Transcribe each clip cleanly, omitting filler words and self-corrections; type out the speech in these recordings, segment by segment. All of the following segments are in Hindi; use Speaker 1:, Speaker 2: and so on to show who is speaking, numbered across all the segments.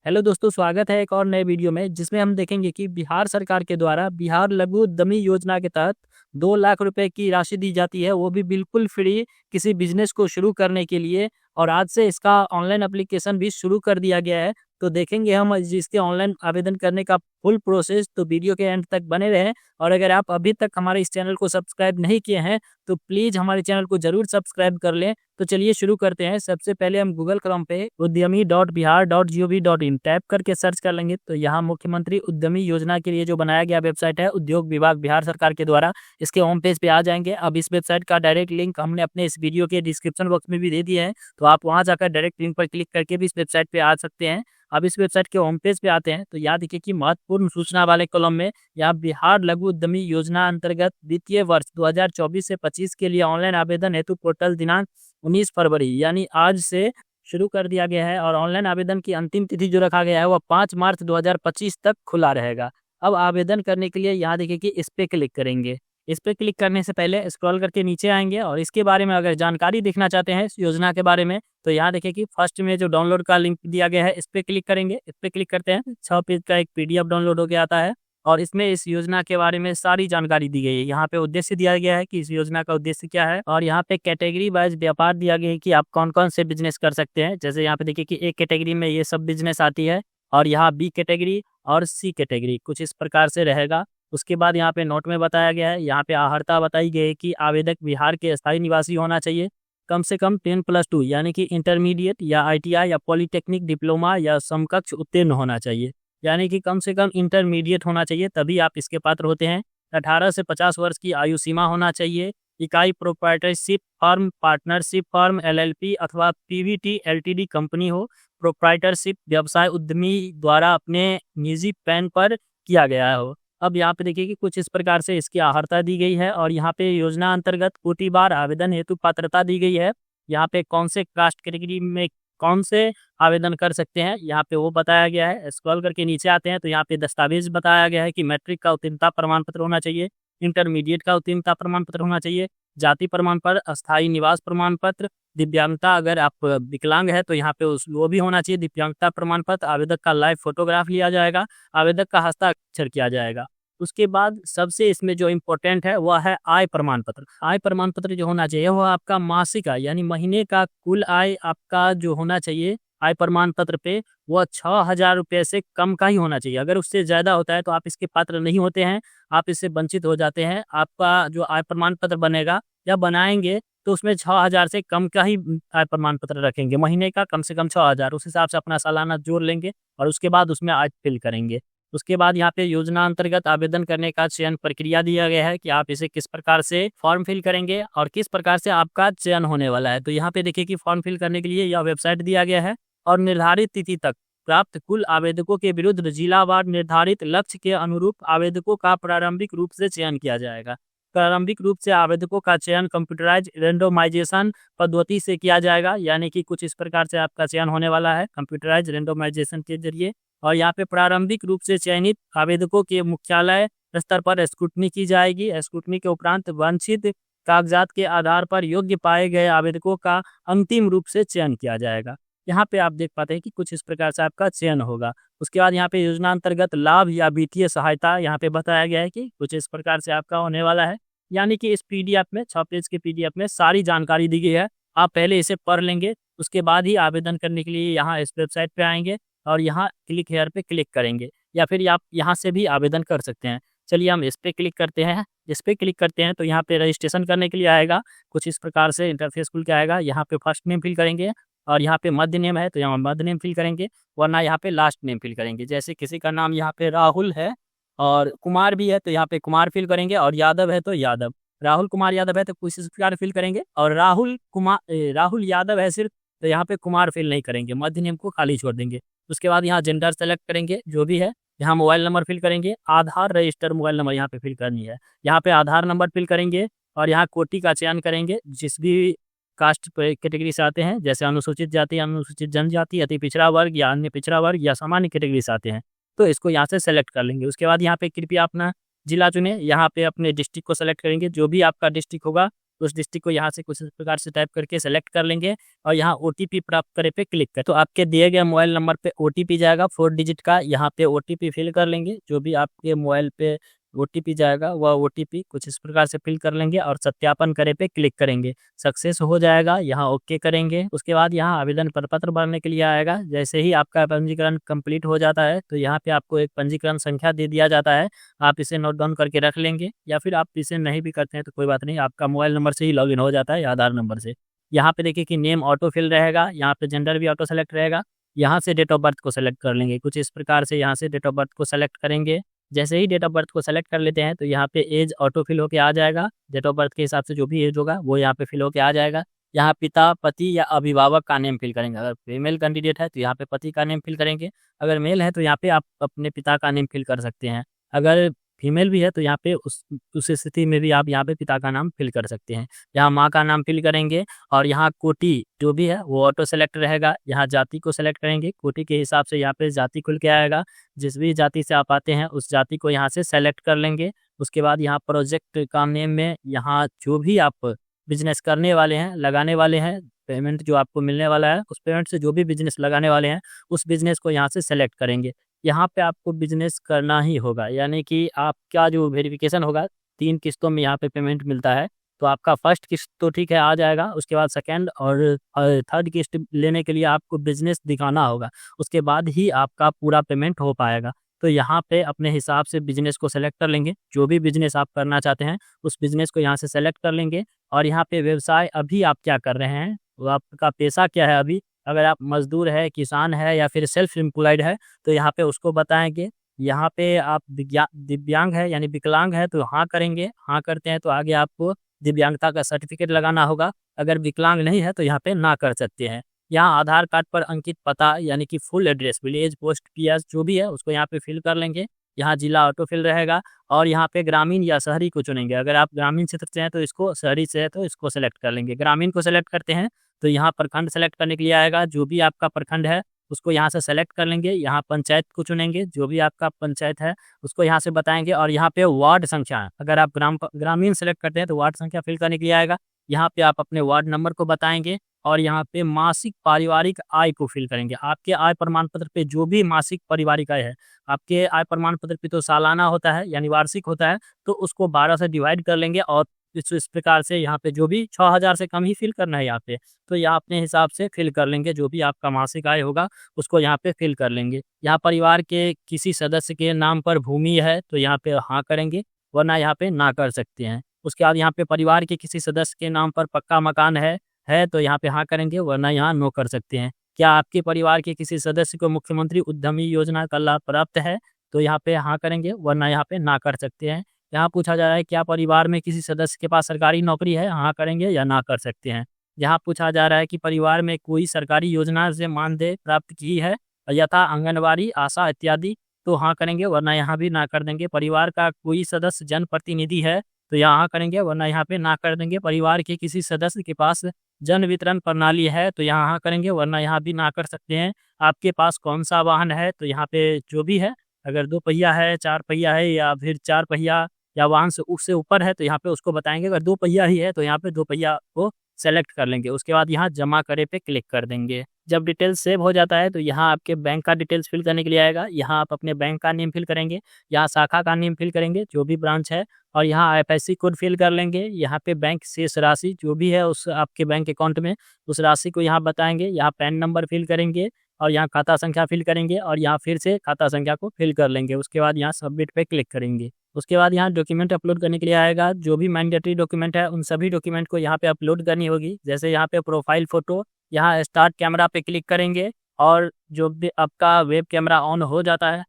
Speaker 1: हेलो दोस्तों, स्वागत है एक और नए वीडियो में जिसमें हम देखेंगे कि बिहार सरकार के द्वारा बिहार लघु उद्यमी योजना के तहत 2 लाख रुपए की राशि दी जाती है, वो भी बिल्कुल फ्री किसी बिजनेस को शुरू करने के लिए। और आज से इसका ऑनलाइन एप्लीकेशन भी शुरू कर दिया गया है। तो देखेंगे हम इसके ऑनलाइन आवेदन करने का फुल प्रोसेस, तो वीडियो के एंड तक बने रहें। और अगर आप अभी तक हमारे इस चैनल को सब्सक्राइब नहीं किए हैं तो प्लीज़ हमारे चैनल को जरूर सब्सक्राइब कर लें। तो चलिए शुरू करते हैं। सबसे पहले हम गूगल क्रोम पे udyami.bihar.gov.in टैप करके सर्च कर लेंगे तो यहाँ मुख्यमंत्री उद्यमी योजना के लिए जो बनाया गया वेबसाइट है उद्योग विभाग बिहार सरकार के द्वारा, इसके होम पेज पे आ जाएंगे। अब इस वेबसाइट का डायरेक्ट लिंक हमने अपने इस वीडियो के डिस्क्रिप्शन बॉक्स में भी दे दिया है, तो आप वहाँ जाकर डायरेक्ट लिंक पर क्लिक करके भी इस वेबसाइट पे आ सकते हैं। अब इस वेबसाइट के होम पेज पे आते हैं तो यहाँ देखिए कि महत्वपूर्ण सूचना वाले कॉलम में यहाँ बिहार लघु उद्यमी योजना अंतर्गत वित्तीय वर्ष 2024 से 25 के लिए ऑनलाइन आवेदन हेतु पोर्टल दिनांक 19 फरवरी यानी आज से शुरू कर दिया गया है। और ऑनलाइन आवेदन की अंतिम तिथि जो रखा गया है वह 5 मार्च 2025 तक खुला रहेगा। अब आवेदन करने के लिए यहाँ देखिए कि इस पे क्लिक करेंगे। इस पे क्लिक करने से पहले स्क्रॉल करके नीचे आएंगे और इसके बारे में अगर जानकारी देखना चाहते हैं इस योजना के बारे में तो यहाँ देखिए कि फर्स्ट में जो डाउनलोड का लिंक दिया गया है इस पे क्लिक करेंगे। इस पे क्लिक करते हैं 6 पेज का एक PDF डाउनलोड होकर आता है और इसमें इस योजना के बारे में सारी जानकारी दी गई है। यहाँ पे उद्देश्य दिया गया है कि इस योजना का उद्देश्य क्या है और यहाँ पे कैटेगरी वाइज व्यापार दिया गया है कि आप कौन कौन से बिजनेस कर सकते हैं। जैसे यहाँ पे देखिए कि एक कैटेगरी में ये सब बिजनेस आती है और यहाँ B कैटेगरी और C कैटेगरी कुछ इस प्रकार से रहेगा। उसके बाद यहाँ पे नोट में बताया गया है, यहाँ पे अर्हता बताई गई है कि आवेदक बिहार के स्थायी निवासी होना चाहिए, कम से कम 10+2 यानी कि इंटरमीडिएट या ITI या पॉलिटेक्निक डिप्लोमा या समकक्ष उत्तीर्ण होना चाहिए। यानी कि कम से कम इंटरमीडिएट होना चाहिए तभी आप इसके पात्र होते हैं। 18 से 50 वर्ष की आयु सीमा होना चाहिए। इकाई proprietorship firm, partnership firm, LLP अथवा PVT LTD कंपनी हो। प्रोप्राइटरशिप व्यवसाय उद्यमी द्वारा अपने निजी पैन पर किया गया हो। अब यहाँ पे देखिए कि कुछ इस प्रकार से इसकी अर्हता दी गई है और यहाँ पे योजना अंतर्गत कोटि बार आवेदन हेतु पात्रता दी गई है। यहाँ पे कौन से कास्ट कैटेगरी में कौन से आवेदन कर सकते हैं यहाँ पे वो बताया गया है। स्क्रॉल करके नीचे आते हैं तो यहाँ पे दस्तावेज बताया गया है कि मैट्रिक का उत्तीर्णता प्रमाण पत्र होना चाहिए, इंटरमीडिएट का उत्तीर्णता प्रमाण पत्र होना चाहिए, जाति प्रमाण पत्र, अस्थायी निवास प्रमाण पत्र, दिव्यांगता अगर आप विकलांग है तो यहाँ पे वो भी होना चाहिए, दिव्यांगता प्रमाण पत्र। आवेदक का लाइव फोटोग्राफ लिया जाएगा, आवेदक का हस्ताक्षर किया जाएगा। उसके बाद सबसे इसमें जो इम्पोर्टेंट है वह है आय प्रमाण पत्र। आय प्रमाण पत्र जो होना चाहिए वह आपका मासिक आय यानी महीने का कुल आय आपका जो होना चाहिए आय प्रमाण पत्र पे वह 6,000 रुपये से कम का ही होना चाहिए। अगर उससे ज़्यादा होता है तो आप इसके पात्र नहीं होते हैं, आप इससे वंचित हो जाते हैं। आपका जो आय प्रमाण पत्र बनेगा या बनाएंगे तो उसमें 6,000 से कम का ही आय प्रमाण पत्र रखेंगे, महीने का कम से कम 6,000। उस हिसाब से अपना सालाना जोड़ लेंगे और उसके बाद उसमें आय फिल करेंगे। उसके बाद यहाँ पे योजना अंतर्गत आवेदन करने का चयन प्रक्रिया दिया गया है कि आप इसे किस प्रकार से फॉर्म फिल करेंगे और किस प्रकार से आपका चयन होने वाला है। तो यहाँ पे देखिए कि फॉर्म फिल करने के लिए यह वेबसाइट दिया गया है और निर्धारित तिथि तक प्राप्त कुल आवेदकों के विरुद्ध जिलावार निर्धारित लक्ष्य के अनुरूप आवेदकों का प्रारंभिक रूप से चयन किया जाएगा। प्रारंभिक रूप से आवेदकों का चयन कंप्यूटराइज रेंडोमाइजेशन पद्धति से किया जाएगा, यानी कि कुछ इस प्रकार से आपका चयन होने वाला है कंप्यूटराइज रेंडोमाइजेशन के जरिए। और यहाँ पे प्रारंभिक रूप से चयनित आवेदकों के मुख्यालय स्तर पर स्क्रूटनी की जाएगी। स्क्रूटनी के उपरांत वांछित कागजात के आधार पर योग्य पाए गए आवेदकों का अंतिम रूप से चयन किया जाएगा। यहाँ पे आप देख पाते हैं कि कुछ इस प्रकार से आपका चयन होगा। उसके बाद यहाँ पे योजना अंतर्गत लाभ या वित्तीय सहायता यहाँ पे बताया गया है कि कुछ इस प्रकार से आपका होने वाला है। यानी कि इस PDF में 6 पेज के PDF में सारी जानकारी दी गई है। आप पहले इसे पढ़ लेंगे, उसके बाद ही आवेदन करने के लिए यहाँ इस वेबसाइट पे आएंगे और यहाँ क्लिक हेयर पे क्लिक करेंगे या फिर आप यहाँ से भी आवेदन कर सकते हैं। चलिए हम इस पे क्लिक करते हैं। इस पे क्लिक करते हैं तो यहाँ पे रजिस्ट्रेशन करने के लिए आएगा, कुछ इस प्रकार से इंटरफेस खुल के आएगा। यहाँ पे फर्स्ट नेम फिल करेंगे और यहाँ पे मध्य नेम है तो यहाँ मध्य नेम फिल करेंगे, वरना यहाँ पे लास्ट नेम फिल करेंगे। जैसे किसी का नाम यहाँ पे राहुल है और कुमार भी है तो यहाँ पे कुमार फिल करेंगे और यादव है तो यादव, राहुल कुमार यादव है तो कुछ इस प्रकार फिल करेंगे। और राहुल यादव है सिर्फ तो यहाँ पे कुमार फिल नहीं करेंगे, मध्य नेम को खाली छोड़ देंगे। उसके बाद यहाँ जेंडर सेलेक्ट करेंगे जो भी है, यहाँ मोबाइल नंबर फिल करेंगे, आधार रजिस्टर मोबाइल नंबर यहाँ पे फिल करनी है, यहाँ पे आधार नंबर फिल करेंगे और यहाँ कोटि का चयन करेंगे। जिस भी कास्ट कैटेगरी से आते हैं जैसे अनुसूचित जाति, अनुसूचित जनजाति, अति पिछड़ा वर्ग या अन्य पिछड़ा वर्ग या सामान्य कैटेगरी से आते हैं तो इसको यहाँ से सेलेक्ट कर लेंगे। उसके बाद यहाँ पे कृपया अपना जिला चुने, यहाँ पे अपने डिस्ट्रिक्ट को सेलेक्ट करेंगे, जो भी आपका डिस्ट्रिक्ट होगा उस डिस्ट्रिक्ट को यहाँ से कुछ इस प्रकार से टाइप करके सेलेक्ट कर लेंगे और यहाँ OTP प्राप्त करे पे क्लिक कर। तो आपके दिए गए मोबाइल नंबर पे OTP जाएगा 4 डिजिट का, यहाँ पे OTP फिल कर लेंगे। जो भी आपके मोबाइल पे OTP जाएगा वह OTP कुछ इस प्रकार से फिल कर लेंगे और सत्यापन करे पे क्लिक करेंगे। सक्सेस हो जाएगा, यहाँ ओके करेंगे। उसके बाद यहाँ आवेदन प्रपत्र भरने के लिए आएगा। जैसे ही आपका पंजीकरण कंप्लीट हो जाता है तो यहाँ पे आपको एक पंजीकरण संख्या दे दिया जाता है, आप इसे नोट डाउन करके रख लेंगे, या फिर आप इसे नहीं भी करते हैं तो कोई बात नहीं, आपका मोबाइल नंबर से ही लॉगिन हो जाता है या आधार नंबर से। यहाँ पे देखिए कि नेम ऑटो फिल रहेगा, यहाँ पे जेंडर भी ऑटो सेलेक्ट रहेगा। यहाँ से डेट ऑफ बर्थ को सेलेक्ट कर लेंगे कुछ इस प्रकार से, यहाँ से डेट ऑफ बर्थ को सेलेक्ट करेंगे। जैसे ही डेट ऑफ बर्थ को सेलेक्ट कर लेते हैं तो यहाँ पे एज ऑटो फिल होके आ जाएगा। डेट ऑफ बर्थ के हिसाब से जो भी एज होगा वो यहाँ पे फिल होके आ जाएगा। यहाँ पिता, पति या अभिभावक का नेम फिल करेंगे। अगर फीमेल कैंडिडेट है तो यहाँ पे पति का नेम फिल करेंगे, अगर मेल है तो यहाँ पे आप अपने पिता का नेम फिल कर सकते हैं। अगर फीमेल भी है तो यहाँ पे उस स्थिति में भी आप यहाँ पे पिता का नाम फिल कर सकते हैं। यहाँ माँ का नाम फिल करेंगे और यहाँ कोटि जो भी है वो ऑटो सेलेक्ट रहेगा। यहाँ जाति को सेलेक्ट करेंगे, कोटि के हिसाब से यहाँ पे जाति खुल के आएगा। जिस भी जाति से आप आते हैं उस जाति को यहाँ से सेलेक्ट कर लेंगे। उसके बाद यहाँ प्रोजेक्ट का नेम में यहाँ जो भी आप बिजनेस करने वाले हैं, लगाने वाले हैं, पेमेंट जो आपको मिलने वाला है उस पेमेंट से जो भी बिजनेस लगाने वाले हैं उस बिजनेस को यहाँ से सेलेक्ट करेंगे। यहाँ पे आपको बिजनेस करना ही होगा, यानी कि आपका जो वेरिफिकेशन होगा 3 किस्तों में यहाँ पे पेमेंट मिलता है। तो आपका फर्स्ट किस्त तो ठीक है आ जाएगा, उसके बाद सेकंड और थर्ड किस्त लेने के लिए आपको बिजनेस दिखाना होगा, उसके बाद ही आपका पूरा पेमेंट हो पाएगा। तो यहाँ पे अपने हिसाब से बिजनेस को सेलेक्ट कर लेंगे, जो भी बिजनेस आप करना चाहते हैं उस बिजनेस को यहाँ से सेलेक्ट कर लेंगे। और यहाँ पे व्यवसाय अभी आप क्या कर रहे हैं, वो आपका पेशा क्या है अभी, अगर आप मजदूर है, किसान है या फिर सेल्फ एम्प्लॉयड है तो यहाँ पे उसको बताएंगे। यहाँ पे आप दिव्यांग है यानी विकलांग है तो हाँ करेंगे, हाँ करते हैं तो आगे आपको दिव्यांगता का सर्टिफिकेट लगाना होगा। अगर विकलांग नहीं है तो यहाँ पे ना कर सकते हैं। यहाँ आधार कार्ड पर अंकित पता यानी कि full address, village, post, PS जो भी है उसको यहाँ पे फिल कर लेंगे। यहाँ जिला ऑटो फिल रहेगा और यहाँ पे ग्रामीण या शहरी को चुनेंगे। अगर आप ग्रामीण क्षेत्र से हैं तो इसको, शहरी से है तो इसको सेलेक्ट कर लेंगे। ग्रामीण को सेलेक्ट करते हैं तो यहाँ प्रखंड सेलेक्ट करने के लिए आएगा, जो भी आपका प्रखंड है उसको यहाँ से सेलेक्ट कर लेंगे। यहाँ पंचायत को चुनेंगे, जो भी आपका पंचायत है उसको यहाँ से बताएंगे। और यहाँ पे वार्ड संख्या, अगर आप ग्रामीण सेलेक्ट करते हैं तो वार्ड संख्या फिल करने के लिए आएगा। यहाँ पे आप अपने वार्ड नंबर को बताएंगे और यहाँ पे मासिक पारिवारिक आय को फिल करेंगे। आपके आय प्रमाण पत्र पे जो भी मासिक पारिवारिक आय है, आपके आय प्रमाण पत्र पे तो सालाना होता है यानी वार्षिक होता है, तो उसको 12 से डिवाइड कर लेंगे और इस प्रकार से यहाँ पे जो भी 6000 से कम ही फिल करना है यहाँ पे, तो यहाँ अपने हिसाब से फिल कर लेंगे। जो भी आपका मासिक आय होगा उसको यहाँ पे फिल कर लेंगे। यहाँ परिवार के किसी सदस्य के नाम पर भूमि है तो यहाँ पे हाँ करेंगे, वरना यहाँ पे ना कर सकते हैं। उसके बाद यहाँ पे परिवार के किसी सदस्य के नाम पर पक्का मकान है तो यहाँ पे हाँ करेंगे, वरना यहाँ नो कर सकते हैं। क्या आपके परिवार के किसी सदस्य को मुख्यमंत्री उद्यमी योजना का लाभ प्राप्त है तो यहाँ पे हाँ करेंगे, वरना यहाँ पे ना कर सकते हैं। यहाँ पूछा जा रहा है क्या परिवार में किसी सदस्य के पास सरकारी नौकरी है, हाँ करेंगे या ना कर सकते हैं। यहाँ पूछा जा रहा है कि परिवार में कोई सरकारी योजना से मानदेय प्राप्त की है यथा आंगनबाड़ी, आशा इत्यादि, तो हाँ करेंगे, वरना यहाँ भी ना कर देंगे। परिवार का कोई सदस्य जनप्रतिनिधि है तो यहाँ हाँ करेंगे, वरना यहाँ पे ना कर देंगे। परिवार के किसी सदस्य के पास जन वितरण प्रणाली है तो यहाँ हाँ करेंगे, वरना यहाँ भी ना कर सकते हैं। आपके पास कौन सा वाहन है तो यहाँ पे जो भी है, अगर 2 पहिया है, 4 पहिया है या फिर 4 पहिया या वाहन से उससे ऊपर है तो यहाँ पे उसको बताएंगे। अगर 2 पहिया ही है तो यहाँ पे 2 पहिया को सेलेक्ट कर लेंगे। उसके बाद यहाँ जमा करे पे क्लिक कर देंगे। जब डिटेल्स सेव हो जाता है तो यहाँ आपके बैंक का डिटेल्स फिल करने के लिए आएगा। यहाँ आप अपने बैंक का नेम फिल करेंगे, यहाँ शाखा का नेम फिल करेंगे जो भी ब्रांच है, और यहाँ IFSC कोड फिल कर लेंगे। यहाँ पे बैंक शेष राशि जो भी है उस आपके बैंक अकाउंट में उस राशि को यहाँ बताएंगे। यहाँ पैन नंबर फिल करेंगे और यहाँ खाता संख्या फिल करेंगे और यहाँ फिर से खाता संख्या को फिल कर लेंगे। उसके बाद यहाँ सबमिट पे क्लिक करेंगे। उसके बाद यहाँ डॉक्यूमेंट अपलोड करने के लिए आएगा। जो भी मैंडेटरी डॉक्यूमेंट है उन सभी डॉक्यूमेंट को यहाँ पे अपलोड करनी होगी। जैसे यहाँ पे प्रोफाइल फोटो, यहाँ स्टार्ट कैमरा पे क्लिक करेंगे और जो भी आपका वेब कैमरा ऑन हो जाता है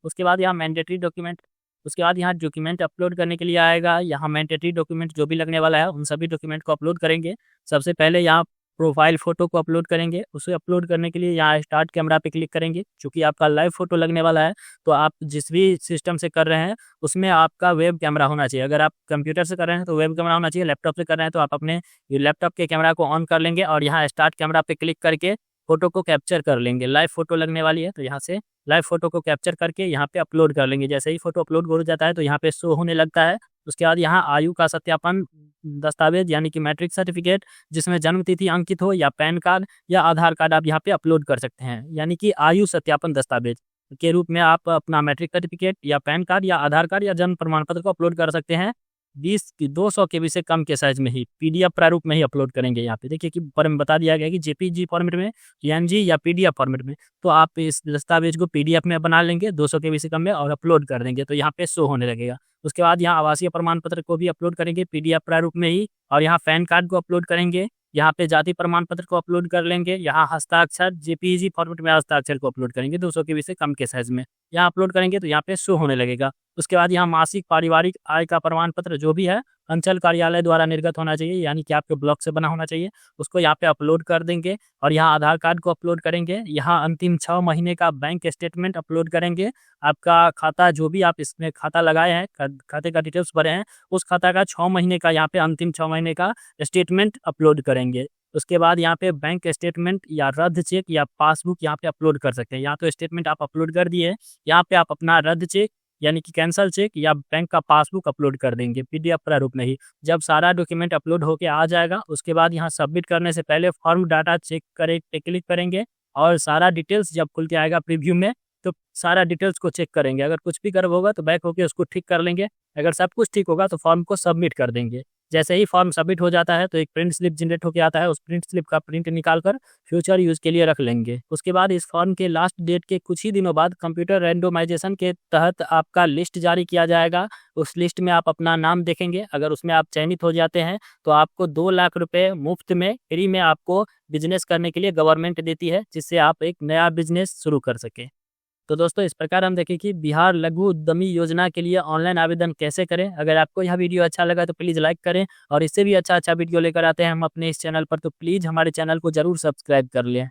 Speaker 1: उसके बाद यहाँ मैंडेटरी डॉक्यूमेंट, उसके बाद यहाँ डॉक्यूमेंट अपलोड करने के लिए आएगा। यहाँ मैंडेटरी डॉक्यूमेंट जो भी लगने वाला है उन सभी डॉक्यूमेंट को अपलोड करेंगे। सबसे पहले यहाँ प्रोफाइल फोटो को अपलोड करेंगे। उसे अपलोड करने के लिए यहाँ स्टार्ट कैमरा पे क्लिक करेंगे। क्योंकि आपका लाइव फोटो लगने वाला है तो आप जिस भी सिस्टम से कर रहे हैं उसमें आपका वेब कैमरा होना चाहिए। अगर आप कंप्यूटर से कर रहे हैं तो वेब कैमरा होना चाहिए, लैपटॉप से कर रहे हैं तो आप अपने लैपटॉप के कैमरा को ऑन कर लेंगे और यहाँ स्टार्ट कैमरा पे क्लिक करके फोटो को कैप्चर कर लेंगे। लाइव फोटो लगने वाली है तो यहाँ से लाइव फोटो को कैप्चर करके यहाँ पे अपलोड कर लेंगे। जैसे ही फोटो अपलोड हो जाता है तो यहाँ पे शो होने लगता है उसके बाद यहाँ आयु का सत्यापन दस्तावेज यानी कि मैट्रिक सर्टिफिकेट जिसमें जन्म तिथि अंकित हो, या पैन कार्ड या आधार कार्ड आप यहाँ पे अपलोड कर सकते हैं। यानी कि आयु सत्यापन दस्तावेज के रूप में आप अपना मैट्रिक सर्टिफिकेट या पैन कार्ड या आधार कार्ड या जन्म प्रमाण पत्र को अपलोड कर सकते हैं। 200 केबी से कम के साइज में ही पीडीएफ प्रारूप में ही अपलोड करेंगे। यहाँ पे देखिए कि ऊपर में बता दिया गया कि जेपीजी फॉर्मेट में, पीएनजी या पीडीएफ फॉर्मेट में। तो आप इस दस्तावेज को पीडीएफ में बना लेंगे 200 केबी से कम में और अपलोड कर देंगे, तो यहाँ पे शो होने लगेगा। उसके बाद यहाँ आवासीय प्रमाण पत्र को भी अपलोड करेंगे पीडीएफ प्रारूप में ही, और यहाँ पैन कार्ड को अपलोड करेंगे, यहाँ पे जाति प्रमाण पत्र को अपलोड कर लेंगे, यहाँ हस्ताक्षर जेपीजी फॉर्मेट में हस्ताक्षर को अपलोड करेंगे 200 केबी से कम के साइज में। यहाँ अपलोड करेंगे तो यहाँ पे शो होने लगेगा। उसके बाद यहाँ मासिक पारिवारिक आय का प्रमाण पत्र जो भी है अंचल कार्यालय द्वारा निर्गत होना चाहिए, यानी कि आपके ब्लॉक से बना होना चाहिए, उसको यहाँ पे अपलोड कर देंगे। और यहाँ आधार कार्ड को अपलोड करेंगे, यहाँ अंतिम 6 महीने का बैंक स्टेटमेंट अपलोड करेंगे। आपका खाता जो भी आप इसमें खाता लगाए हैं, खाते का डिटेल्स भरे हैं, उस खाता का 6 महीने का यहाँ पे अंतिम 6 महीने का स्टेटमेंट अपलोड करेंगे। उसके बाद यहाँ पे बैंक स्टेटमेंट या रद्द चेक या पासबुक यहाँ पे अपलोड कर सकते हैं। यहाँ तो स्टेटमेंट आप अपलोड कर दिए, यहाँ पे आप अपना रद्द चेक यानी कि कैंसल चेक या बैंक का पासबुक अपलोड कर देंगे पीडीएफ प्रारूप में ही। जब सारा डॉक्यूमेंट अपलोड होके आ जाएगा, उसके बाद यहाँ सबमिट करने से पहले फॉर्म डाटा चेक करे पे क्लिक करेंगे, और सारा डिटेल्स जब खुल के आएगा प्रीव्यू में तो सारा डिटेल्स को चेक करेंगे। अगर कुछ भी गड़बड़ होगा तो बैक होके उसको ठीक कर लेंगे। अगर सब कुछ ठीक होगा तो फॉर्म को सबमिट कर देंगे। जैसे ही फॉर्म सबमिट हो जाता है तो एक प्रिंट स्लिप जनरेट होकर आता है, उस प्रिंट स्लिप का प्रिंट निकाल कर फ्यूचर यूज के लिए रख लेंगे। उसके बाद इस फॉर्म के लास्ट डेट के कुछ ही दिनों बाद कंप्यूटर रैंडोमाइजेशन के तहत आपका लिस्ट जारी किया जाएगा। उस लिस्ट में आप अपना नाम देखेंगे, अगर उसमें आप चयनित हो जाते हैं तो आपको 2 लाख रुपए मुफ्त में फ्री में आपको बिजनेस करने के लिए गवर्नमेंट देती है, जिससे आप एक नया बिजनेस शुरू कर सकें। तो दोस्तों इस प्रकार हम देखें कि बिहार लघु उद्यमी योजना के लिए ऑनलाइन आवेदन कैसे करें। अगर आपको यह वीडियो अच्छा लगा तो प्लीज़ लाइक करें, और इससे भी अच्छा वीडियो लेकर आते हैं हम अपने इस चैनल पर, तो प्लीज़ हमारे चैनल को ज़रूर सब्सक्राइब कर लें।